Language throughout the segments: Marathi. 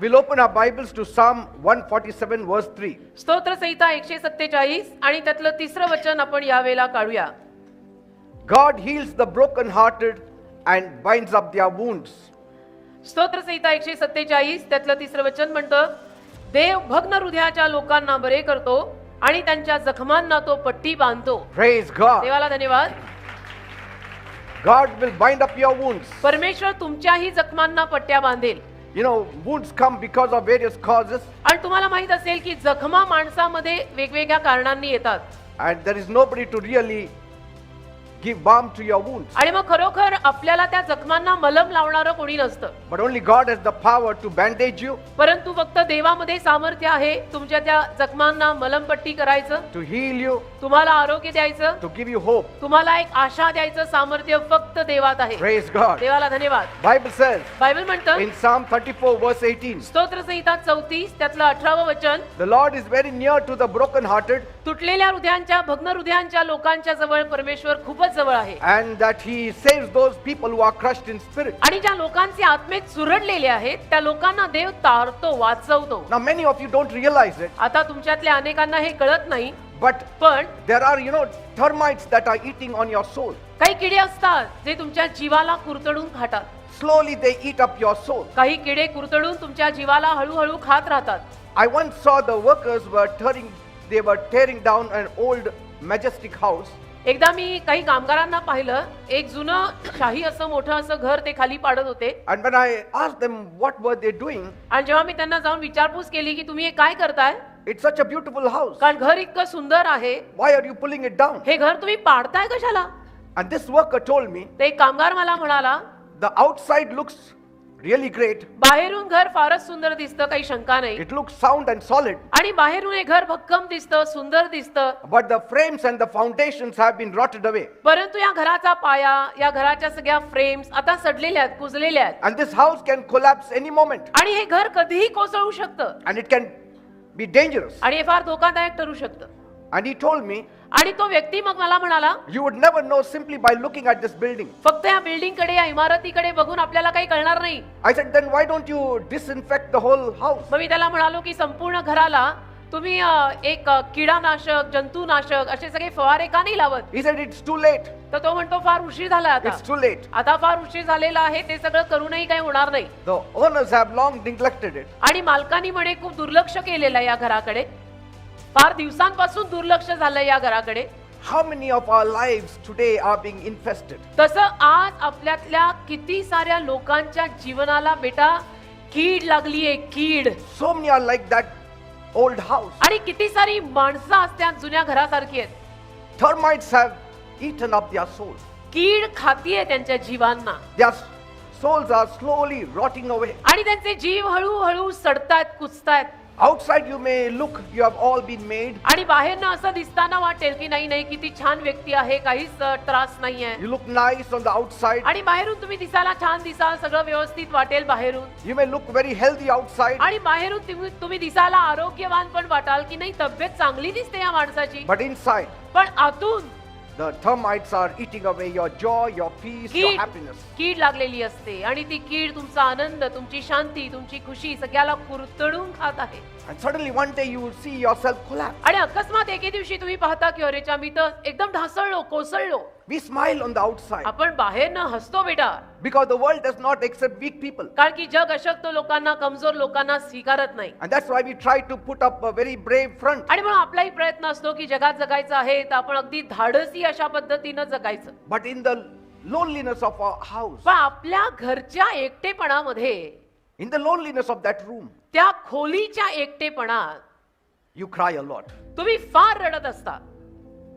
We'll open our Bibles to Psalm 147 verse 3. स्तोत्र संहिता 147 आणि त्यातलं तिसरं वचन आपण यावेळेला काढूया. God heals the broken-hearted and binds up their wounds. स्तोत्र संहिता 147 त्यातलं तिसरं वचन म्हणतं, देव भग्न हृदयाच्या लोकांना बरे करतो आणि त्यांच्या जखमांना तो पट्टी बांधतो. Praise God. देवाला धन्यवाद. God will bind up your wounds. परमेश्वर तुमच्याही जखमांना पट्ट्या बांधेल. You know, wounds come because of various causes, आणि तुम्हाला माहित असेल की जखमा माणसामध्ये वेगवेगळ्या कारणांनी येतात. and there is nobody to really give balm to your wounds. आणि मग खरोखर आपल्याला त्या जखमांना मलम लावणारं कोणी नसतं. But only God has the power to bandage you, परंतु फक्त देवामध्ये सामर्थ्य आहे तुमच्या त्या जखमांना मलमपट्टी करायचं, to heal you, तुम्हाला आरोग्य द्यायचं, to give you hope. तुम्हाला एक आशा द्यायचं सामर्थ्य फक्त देवात आहे. Praise God. देवाला धन्यवाद. Bible says बायबल म्हणतं in Psalm 34 verse 18, स्तोत्र संहिता 34 त्यातलं 18वं वचन, the Lord is very near to the broken-hearted, तुटलेल्या हृदयांच्या भग्न हृदयांच्या लोकांच्या जवळ परमेश्वर खूपच जवळ आहे. and that He saves those people who are crushed in spirit. आणि ज्या लोकांचे आत्मेत चुरडलेले आहेत त्या लोकांना देव तारतो, वाचवतो. Now many of you don't realize it, आता तुमच्यातल्या अनेकांना हे कळत नाही, but पण there are, termites that are eating on your soul. काही किडे असतात जे तुमच्या जीवाला कुरतडून खातात. Slowly they eat up your soul. काही किडे कुरतडून तुमच्या जीवाला हळूहळू खात राहतात. I once saw the workers were tearing down an old majestic house, एकदा मी काही कामगारांना पाहिलं, एक जुनं शाही असं मोठं असं घर ते खाली पाडत होते. and when I asked them what were they doing, आणि जेव्हा मी त्यांना जाऊन विचारपूस केली की तुम्ही हे काय करताय, it's such a beautiful house, कारण घर इतकं सुंदर आहे, why are you pulling it down? हे घर तुम्ही पाडताय कशाला? And this worker told me, ते एक कामगार मला म्हणाला, the outside looks really great, बाहेरून घर फारच सुंदर दिसतं, काही शंका नाही, it looks sound and solid, आणि बाहेरून हे घर भक्कम दिसतं, सुंदर दिसतं, but the frames and the foundations have been rotted away, परंतु या घराचा पाया, या घराच्या सगळ्या फ्रेम्स आता सडलेल्या आहेत, कुजलेल्या आहेत, and this house can collapse any moment, आणि हे घर कधीही कोसळू शकतं, and it can be dangerous. आणि हे फार धोकादायक ठरू शकतं. And he told me, आणि तो व्यक्ती मग मला म्हणाला, you would never know simply by looking at this building. फक्त या बिल्डिंग कडे, या इमारतीकडे बघून आपल्याला काही कळणार नाही. I said, then why don't you disinfect the whole house? मग मी त्याला म्हणालो की संपूर्ण घराला तुम्ही एक किडानाशक, जंतुनाशक असे सगळे फवारे का नाही लावत? He said, it's too late. तर तो म्हणतो फार उशीर झाला आता. It's too late. आता फार उशीर झालेला आहे, ते सगळं करूनही काही होणार नाही. The owners have long neglected it. आणि मालकांनी म्हणे खूप दुर्लक्ष केलेलं आहे या घराकडे, फार दिवसांपासून दुर्लक्ष झालंय या घराकडे. How many of our lives today are being infested? तसं आज आपल्यातल्या किती साऱ्या लोकांच्या जीवनाला बेटा कीड लागलीये, कीड. So many are like that old house. आणि किती सारी माणसं असतात जुन्या घरासारखी आहेत. Termites have eaten up their souls. कीड खातीये त्यांच्या जीवांना, Their souls are slowly rotting away. आणि त्यांचे जीव हळूहळू सडतायत, कुचतायत. Outside you may look, you have all been made. आणि बाहेरनं असं दिसताना वाटेल की नाही नाही किती छान व्यक्ती आहे, काहीच त्रास नाहीये. You look nice on the outside. आणि बाहेरून तुम्ही दिसायला छान दिसाल, सगळं व्यवस्थित वाटेल बाहेरून. You may look very healthy outside. आणि बाहेरून तुम्ही दिसायला आरोग्यवान पण वाटाल की नाही तब्येत चांगली दिसते या माणसाची. But inside, पण आतून the termites are eating away your joy, your peace, your happiness. कीड लागलेली असते, आणि ती कीड तुमचा आनंद, तुमची शांती, तुमची खुशी सगळ्याला कुरतडून खात आहे. And suddenly one day you will see yourself collapse. आणि अकस्मात एके दिवशी तुम्ही पाहता की अरेच्या मी तर एकदम ढासळलो, कोसळलो. We smile on the outside आपण बाहेरनं हसतो बेटा, because the world does not accept weak people. कारण की जग अशक्त लोकांना, कमजोर लोकांना स्वीकारत नाही. And that's why we try to put up a very brave front. आणि म्हणून आपलाही प्रयत्न असतो की जगात जगायचं आहे तर आपण अगदी धाडसी अशा पद्धतीनं जगायचं. But in the loneliness of our house, पण आपल्या घरच्या एकटेपणामध्ये, in the loneliness of that room, त्या खोलीच्या एकटेपणात you cry a lot. तुम्ही फार रडत असता,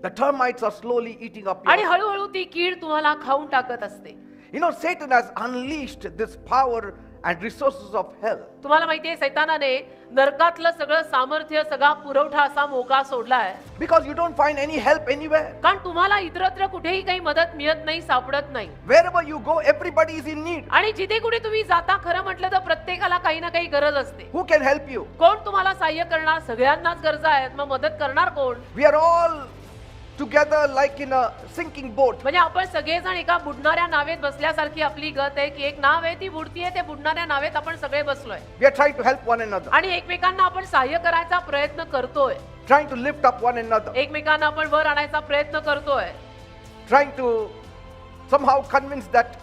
The termites are slowly eating up आणि your. हळूहळू ती कीड तुम्हाला खाऊन टाकत असते. Satan has unleashed this power and resources of hell. तुम्हाला माहितीये सैतानाने नरकातलं सगळं सामर्थ्य, सगळा पुरवठा असा मोकळा सोडलाय, Because you don't find any help anywhere. कारण तुम्हाला इतरत्र कुठेही काही मदत मिळत नाही, सापडत नाही. Wherever you go, everybody is in need. आणि जिथे कुठे तुम्ही जाता, खरं म्हटलं तर प्रत्येकाला काही ना काही गरज असते. Who can help you? कोण तुम्हाला सहाय्य करणार? सगळ्यांनाच गरजा आहेत, मग मदत करणार कोण? We are all together like in a sinking boat. म्हणजे आपण सगळेजण एका बुडणाऱ्या नावेत बसल्यासारखी आपली गत आहे की एक नाव आहे ती बुडतीये, त्या बुडणाऱ्या नावेत आपण सगळे बसलोय We are trying to help one another, आणि एकमेकांना आपण सहाय्य करायचा प्रयत्न करतोय, trying to lift up one another, एकमेकांना आपण वर आणायचा प्रयत्न करतोय trying to somehow convince that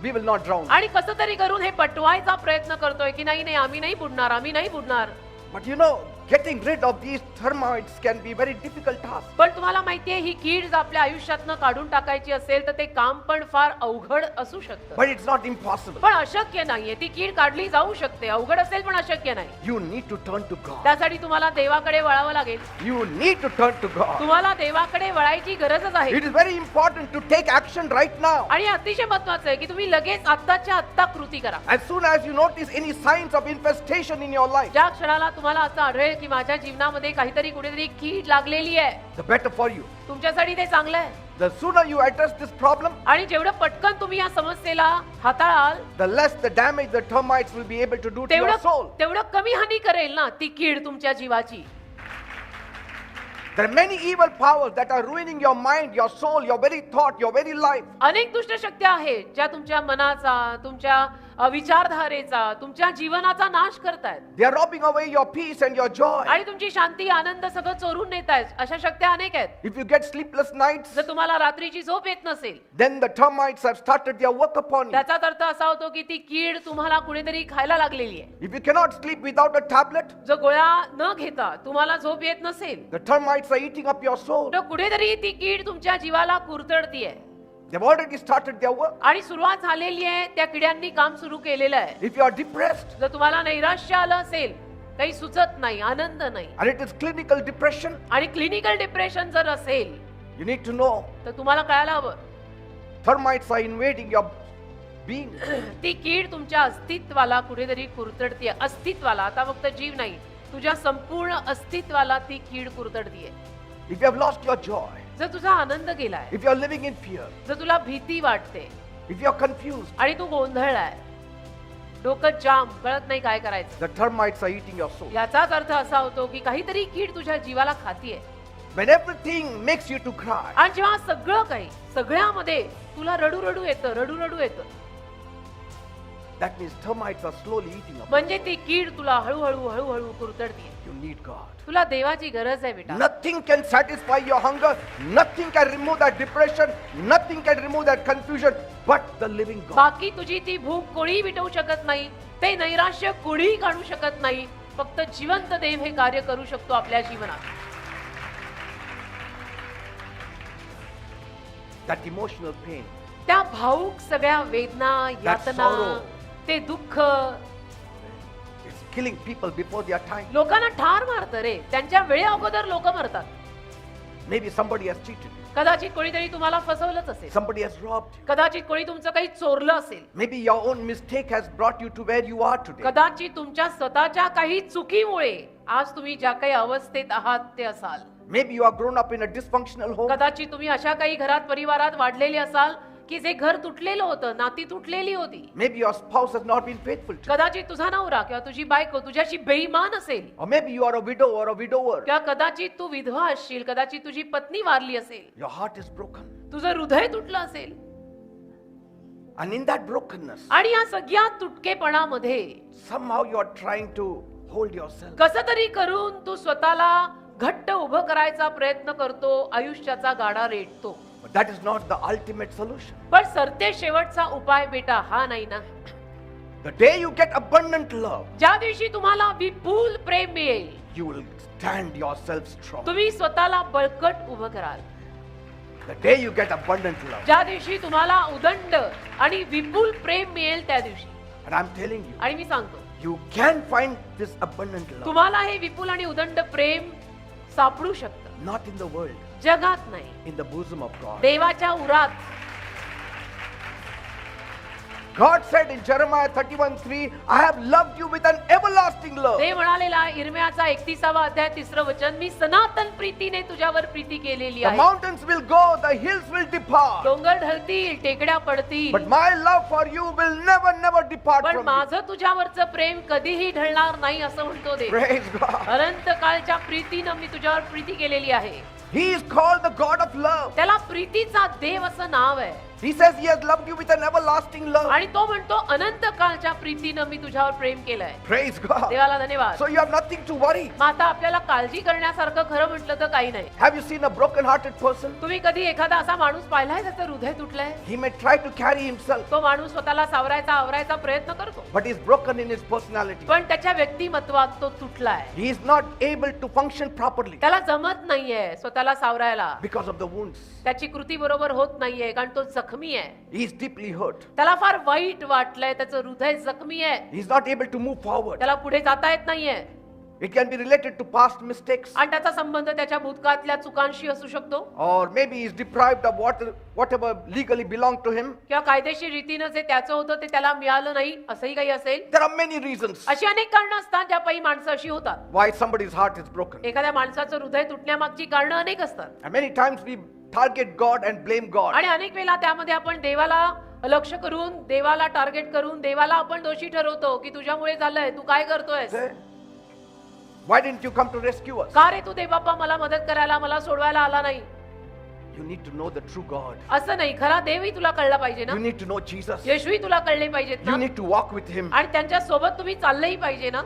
we will not drown. आणि कसं तरी करून हे पटवायचा प्रयत्न करतोय की नाही नाही आम्ही नाही बुडणार, आम्ही नाही बुडणार. But you know, getting rid of these termites can be very difficult task. पण तुम्हाला माहितीये ही कीड जर आपल्या आयुष्यातनं काढून टाकायची असेल तर ते काम पण फार अवघड असू शकतं, But it's not impossible. पण अशक्य नाहीये. ती कीड काढली जाऊ शकते, अवघड असेल पण अशक्य नाही. You need to turn to God. त्यासाठी तुम्हाला देवाकडे वळावं लागेल. You need to turn to God. तुम्हाला देवाकडे वळायची गरजच आहे It is very important to take action right now. आणि अतिशय महत्वाचं आहे की तुम्ही लगेच आत्ताच्या आत्ता कृती करा. As soon as you notice any signs of infestation in your life, ज्या क्षणाला तुम्हाला असं आढळेल की माझ्या जीवनामध्ये काहीतरी कुठेतरी कीड लागलेली आहे, the better for you. तुमच्यासाठी ते चांगलं आहे. The sooner you address this problem, आणि जेवढं पटकन तुम्ही या समस्येला हाताळाल the less the damage the termites will be able to do to your soul. तेवढं कमी हानी करेल ना ती कीड तुमच्या जीवाची. There are many evil powers that are ruining your mind, your soul, your very thought, your very life. अनेक दुष्ट शक्ती आहेत ज्या तुमच्या मनाचा, तुमच्या विचारधारेचा, तुमच्या जीवनाचा नाश करतायत They are robbing away your peace and your joy. आणि तुमची शांती, आनंद सगळं चोरून नेतायत. अशा शक्ती अनेक आहेत. If you get sleepless nights, जर तुम्हाला रात्रीची झोप येत नसेल then the termites have started their work upon you. त्याचाच अर्थ असा होतो की ती कीड तुम्हाला कुणीतरी खायला लागलेली आहे. If you cannot sleep without a tablet, जर गोळ्या न घेता तुम्हाला झोप येत नसेल the termites are eating up your soul. तर कुठेतरी ती कीड तुमच्या जीवाला कुरतडतीये They've already started their work. आणि सुरुवात झालेली आहे. त्या किड्यांनी काम सुरू केलेलं आहे. If you are depressed जर तुम्हाला नैराश्य आलं असेल, काही सुचत नाही, आनंद नाही and it is clinical depression, आणि क्लिनिकल डिप्रेशन जर असेल you need to know तर तुम्हाला कळायला हवं termites are invading your being. ती कीड तुमच्या अस्तित्वाला कुठेतरी कुरतडतीये. अस्तित्वाला, आता फक्त जीव नाही, तुझ्या संपूर्ण अस्तित्वाला ती कीड कुरतडतीये. If you have lost your joy, जर तुझा आनंद गेलाय, if you are living in fear, जर तुला भीती वाटते if you are confused, आणि तू गोंधळलाय, डोकं जाम, कळत नाही काय करायचं, the termites are eating your soul. याचाच अर्थ असा होतो की काहीतरी कीड तुझ्या जीवाला खातीये. When everything makes you to cry, आणि जेव्हा सगळं काही, सगळ्यामध्ये तुला रडू रडू येतं, रडू रडू येतं, that means termites are slowly eating up. म्हणजे ती कीड तुला हळूहळू हळूहळू कुरतडतीये. You need God. तुला देवाची गरज आहे बेटा. Nothing can satisfy your hunger. Nothing can remove that depression. Nothing can remove that confusion but the living God. बाकी तुझी ती भूक कोणी मिटवू शकत नाही, ते नैराश्य कोणी काढू शकत नाही. फक्त जिवंत देव हे कार्य करू शकतो आपल्या जीवनात. That emotional pain, त्या भाऊक सगळ्या वेदना, यातना, sorrow. ते दुःख is killing people before their time. लोकांना ठार मारतं रे. त्यांच्या वेळे अगोदर लोक मरतात. Maybe somebody has cheated you. कदाचित कोणीतरी तुम्हाला फसवलंच असेल, Somebody has robbed you. कदाचित कोणी तुमचं काही चोरलं असेल, Maybe your own mistake has brought you to where you are today. कदाचित तुमच्या स्वतःच्या काही चुकीमुळे आज तुम्ही ज्या काही अवस्थेत आहात ते असाल. Maybe you are grown up in a dysfunctional home. कदाचित तुम्ही अशा काही घरात, परिवारात वाढलेले असाल की जे घर तुटलेलं होतं, नाती तुटलेली होती. Maybe your spouse has not been faithful to you. कदाचित तुझा नवरा किंवा तुझी बायको तुझ्याशी बेईमान असेल, Or maybe you are a widow or a widower. किंवा कदाचित तू विधवा असशील, कदाचित तुझी पत्नी वारली असेल, Your heart is broken. तुझं हृदय तुटलं असेल. And in that brokenness, आणि या सगळ्या तुटकेपणामध्ये somehow you are trying to hold yourself. कसं तरी करून तू स्वतःला घट्ट उभं करायचा प्रयत्न करतो, आयुष्याचा गाडा रेटतो. But that is not the ultimate solution. पण सरते शेवटचा उपाय बेटा हा नाही ना. The day you get abundant love, ज्या दिवशी तुम्हाला विपुल प्रेम मिळेल, you will stand yourself strong. तुम्ही स्वतःला बळकट उभं कराल. The day you get abundant love. ज्या दिवशी तुम्हाला उदंड आणि विपुल प्रेम मिळेल त्या दिवशी. And I'm telling you, आणि मी सांगतो, you can find this abundant love. तुम्हाला हे विपुल आणि उदंड प्रेम सापडू शकतं. Not in the world, जगात नाही, in the bosom of God. देवाच्या उरात. God said in Jeremiah 31:3, I have loved you with an everlasting love. ते म्हणालेला इर्म्याचा 31वा अध्याय 3रं वचन, मी सनातन प्रीतीने तुझ्यावर प्रीती केलेली The आहे. mountains will go, the hills will depart. डोंगर ढळतील, टेकड्या पडतील, But my love for you will never depart पण from you. माझं तुझ्यावरचं प्रेम कधीही ढळणार नाही असं म्हणतो देव. Praise God. अनंत काळच्या प्रीतीनं मी तुझ्यावर प्रीती केलेली आहे. He is called the God of love. त्याला प्रीतीचा देव असं नाव आहे. He says he has loved you with an everlasting love. आणि तो म्हणतो अनंत काळच्या प्रीतीनं मी तुझ्यावर प्रेम केलंय. Praise God. देवाला धन्यवाद. So you have nothing to worry. मग आता आपल्याला काळजी करण्यासारखं खरं म्हटलं तर काही नाही. Have you seen a broken-hearted person? तुम्ही कधी एखादा असा माणूस पाहिलाय त्याचं हृदय तुटलंय? He may try to carry himself, तो माणूस स्वतःला सावरायचा आवरायचा प्रयत्न करतो, but he is broken in his personality. पण त्याच्या व्यक्तिमत्वात तो तुटलाय. He is not able to function properly त्याला जमत नाहीये स्वतःला सावरायला. because of the wounds. त्याची कृती बरोबर होत नाहीये कारण तो जखमी आहे. He is deeply hurt. त्याला फार वाईट वाटलंय, त्याचं हृदय जखमी आहे. He is not able to move forward. त्याला पुढे जाता येत नाहीये. It can be related to past mistakes, आणि त्याचा संबंध त्याच्या भूतकाळातल्या चुकांशी असू शकतो, or maybe he is deprived of whatever legally belonged to him. किंवा कायदेशीर रीतीनं जे त्याचं होतं ते त्याला मिळालं नाही असंही काही असेल. There are many reasons अशी अनेक कारणं असतात ज्या पायी माणसं अशी होतात. why somebody's heart is broken. एखाद्या माणसाचं हृदय तुटण्यामागची कारणं अनेक असतात. And many times we target God and blame God. आणि अनेक वेळा त्यामध्ये आपण देवाला लक्ष करून, देवाला टार्गेट करून, देवाला आपण दोषी ठरवतो की तुझ्यामुळे झालंय, तू काय करतोयस? Say, why didn't you come to rescue us? का रे तू देवबाप्पा मला मदत करायला, मला सोडवायला आला नाही? You need to know the true God. असं नाही, खरा देवही तुला कळला पाहिजे ना, You need to know Jesus. येशूही तुला कळले पाहिजेत You ना, need to walk with him. आणि त्यांच्या सोबत तुम्ही चाललंही पाहिजे ना.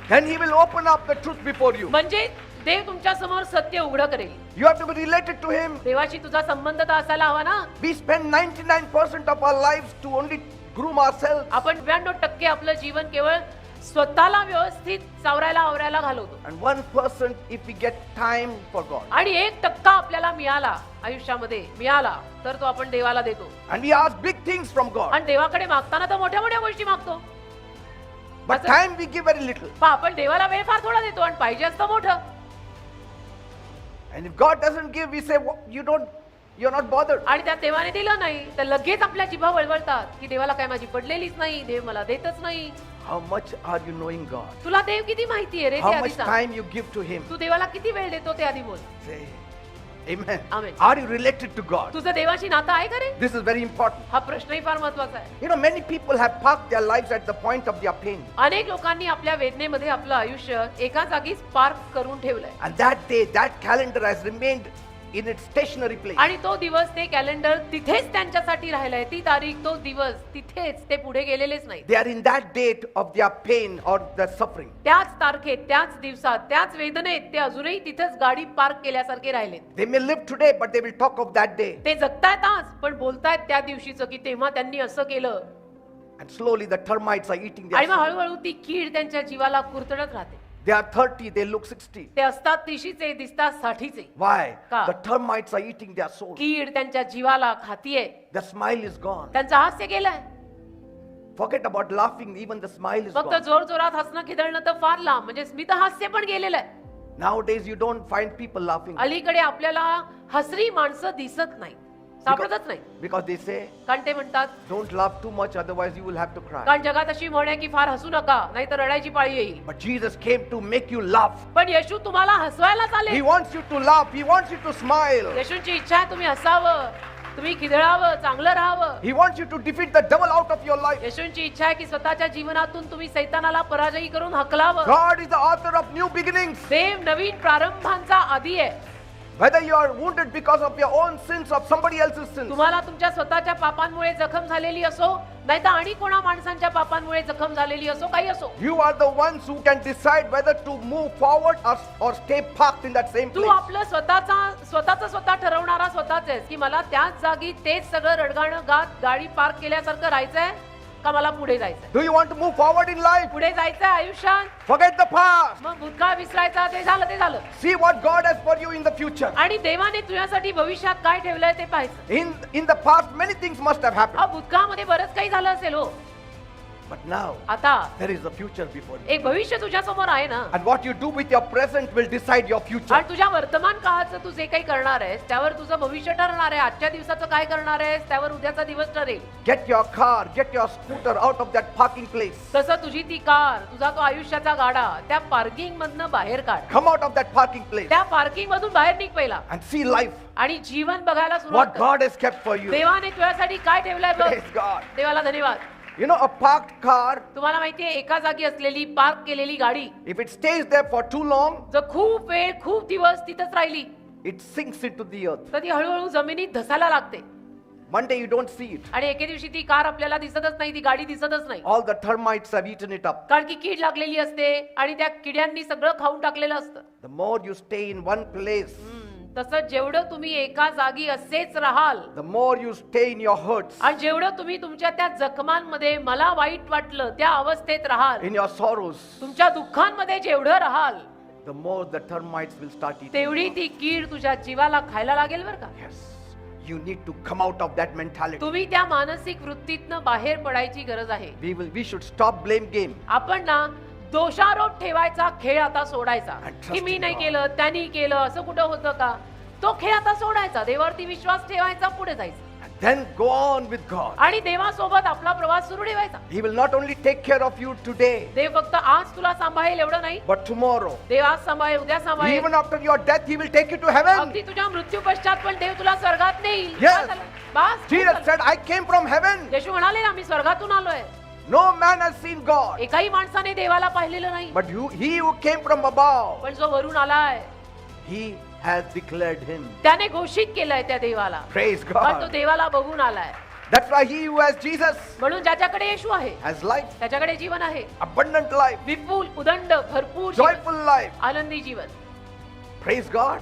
Then he will open up the truth before you. म्हणजे देव तुमच्या समोर सत्य उघड करेल. You have to be related to him. देवाशी तुझा संबंध तर असायला हवा ना. We spend 99% of our lives to only groom ourselves. आपण 99% आपलं जीवन केवळ स्वतःला व्यवस्थित सावरायला आवरायला घालवतो, And 1% if we get time for God. आणि 1% आपल्याला मिळाला आयुष्यामध्ये मिळाला तर तो आपण देवाला देतो. And we ask big things from God. आणि देवाकडे मागताना तर मोठ्या मोठ्या गोष्टी मागतो, But time we give very little. पण आपण देवाला वेळ फार थोडा देतो आणि पाहिजे असतं मोठं. And if God doesn't give, we say, you're not bothered. आणि त्या देवाने दिलं नाही तर लगेच आपल्या जिभा वळवळतात की देवाला काय माझी पडलेलीच नाही, देव मला देतच नाही. How much are you knowing God? तुला देव किती माहितीये रे ते How आधी much सांग. time you give to him? तू देवाला किती वेळ देतो ते आधी बोल. Say, Amen. Amen. Are you related to God? तुझं देवाशी नातं आहे का रे? This is very important. हा प्रश्नही फार महत्वाचा आहे. You know, many people have parked their lives at the point of their pain. अनेक लोकांनी आपल्या वेदनेमध्ये आपलं आयुष्य एका जागीच पार्क करून ठेवलंय, And that day, that calendar has remained in its stationary place. आणि तो दिवस, ते कॅलेंडर तिथेच त्यांच्यासाठी राहिलंय. ती तारीख, तो दिवस तिथेच, ते पुढे गेलेलेच नाही. They are in that date of their pain or their suffering. त्याच तारखेत, त्याच दिवसात, त्याच वेदनेत ते अजूनही तिथेच गाडी पार्क केल्यासारखे राहिलेत. They may live today, but they will talk of that day. ते जगतायत आज, पण बोलतायत त्या दिवशीचं की तेव्हा त्यांनी असं केलं. And slowly the termites are eating आणि their मग soul. हळूहळू ती कीड त्यांच्या जीवाला कुरतडत राहते. They are 30, they look 60. ते असतात 30चे, दिसतात 60चे. Why? का? The termites are eating their soul. कीड त्यांच्या जीवाला खातीये. The smile is gone. त्यांचं हास्य गेलंय. Forget about laughing, even the smile is फक्त gone. जोर जोरात हसणं खिदळणं तर फार लांब, म्हणजे स्मित हास्य पण गेलेलं आहे. Nowadays you don't find people laughing अलीकडे आपल्याला हसरी माणसं दिसत नाही, सापडतच नाही. because they say, कारण ते म्हणतात, don't laugh too much, otherwise you will have to cry. कारण जगात अशी म्हण आहे की फार हसू नका, नाही तर रडायची पाळी येईल. But Jesus came to make you laugh. पण येशू तुम्हाला हसवायला He चालेल. wants you to laugh. He wants you to smile. येशूंची इच्छा आहे तुम्ही हसावं, तुम्ही खिदळावं, चांगलं राहावं. He wants you to defeat the devil out of your life. येशूंची इच्छा आहे की स्वतःच्या जीवनातून तुम्ही सैतानाला पराजयी करून हकलावं. God is the author of new beginnings. देव नवीन प्रारंभांचा आदी आहे. Whether you are wounded because of your own sins or somebody else's sins, तुम्हाला तुमच्या स्वतःच्या पापांमुळे जखम झालेली असो, नाही तर आणि कोणा माणसांच्या पापांमुळे जखम झालेली असो, काही असो, you are the ones who can decide whether to move forward or stay parked in that same Tu place. आपलं स्वतः ठरवणारा स्वतःच आहेस की मला त्याच जागी तेच सगळं रडगाणं गात गाडी पार्क केल्यासारखं राहायचंय का मला पुढे जायचंय. Do you want to move forward in life? पुढे जायचंय आयुष्यात, Forget the past. मग भूतकाळ विसरायचा, ते झालं. See what God has for you in the future. आणि देवाने तुझ्यासाठी भविष्यात काय ठेवलंय ते पाहायचं. In the past, many things must have happened. भूतकाळामध्ये बरंच काही झालं असेल हो, But now, आता there is a future before you. एक भविष्य तुझ्या समोर आहे ना. And what you do with your present will decide your future. आणि तुझ्या वर्तमान काळाचं तू जे काही करणार आहेस त्यावर तुझं भविष्य ठरणार आहे. आजच्या दिवसाचं काय करणार आहेस त्यावर उद्याचा दिवस ठरेल. Get your car, get your scooter out of that parking place. तसं तुझी ती कार, तुझा तो आयुष्याचा गाडा त्या पार्किंग मधनं बाहेर काढ. Come out of that parking place त्या पार्किंग मधून बाहेर निघ पहिला and see life. आणि जीवन बघायला सुरुवात What कर. God has kept for you. देवाने तुझ्यासाठी काय ठेवलंय बघ. Praise God. देवाला धन्यवाद. You know, a parked car, तुम्हाला माहितीये एका जागी असलेली पार्क केलेली गाडी if it stays there for too long, जर खूप वेळ खूप दिवस तिथंच राहिली it sinks into the earth. तर ती हळूहळू जमिनीत धसायला लागते One day you don't see it. आणि एके दिवशी ती कार आपल्याला दिसतच नाही, ती गाडी दिसतच नाही, All the termites have eaten it up. कारण की कीड लागलेली असते आणि त्या किड्यांनी सगळं खाऊन टाकलेलं असतं. The more you stay in one place, तसं जेवढं तुम्ही एका जागी असेच राहाल the more you stay in your hurts, आणि जेवढं तुम्ही तुमच्या त्या जखमांमध्ये मला वाईट वाटलं त्या अवस्थेत राहाल, in your sorrows, तुमच्या दुःखांमध्ये जेवढं राहाल the more the termites will start eating. तेवढी ती कीड तुझ्या जीवाला खायला लागेल बरं का. Yes. You need to come out of that mentality. तुम्ही त्या मानसिक वृत्तीतनं बाहेर पडायची गरज आहे. We should stop blame game. आपण ना दोषारोप ठेवायचा खेळ आता सोडायचा And trust की मी in नाही God. केलं त्यांनी केलं असं कुठं होतं का. तो खेळ आता सोडायचा, देवावरती विश्वास ठेवायचा, पुढे जायचं And then go on with God. आणि देवासोबत आपला प्रवास सुरू ठेवायचा. He will not only take care of you today, देव फक्त आज तुला सांभाळेल एवढं नाही, but tomorrow. देव आज सांभाळेल, उद्या सांभाळेल, Even after your death, He will take you to heaven. अगदी तुझ्या मृत्यू पश्चात पण देव तुला स्वर्गात नेईल. Yes. बस झालं. बस, Jesus खूप said, I came from heaven. झालं. येशू म्हणाले ना, मी स्वर्गातून आलोय. No man has seen God. एकाही माणसाने देवाला पाहिलेलं नाही, But he who came from above, पण जो वरून आलाय He has declared Him. त्याने घोषित केलंय त्या देवाला, Praise पण तो God. देवाला बघून आलाय. That's why he who has Jesus म्हणून ज्याच्याकडे येशू आहे has life, त्याच्याकडे जीवन आहे, abundant life, विपुल, उदंड, भरपूर जीवन, joyful life. आनंदी जीवन. Praise God.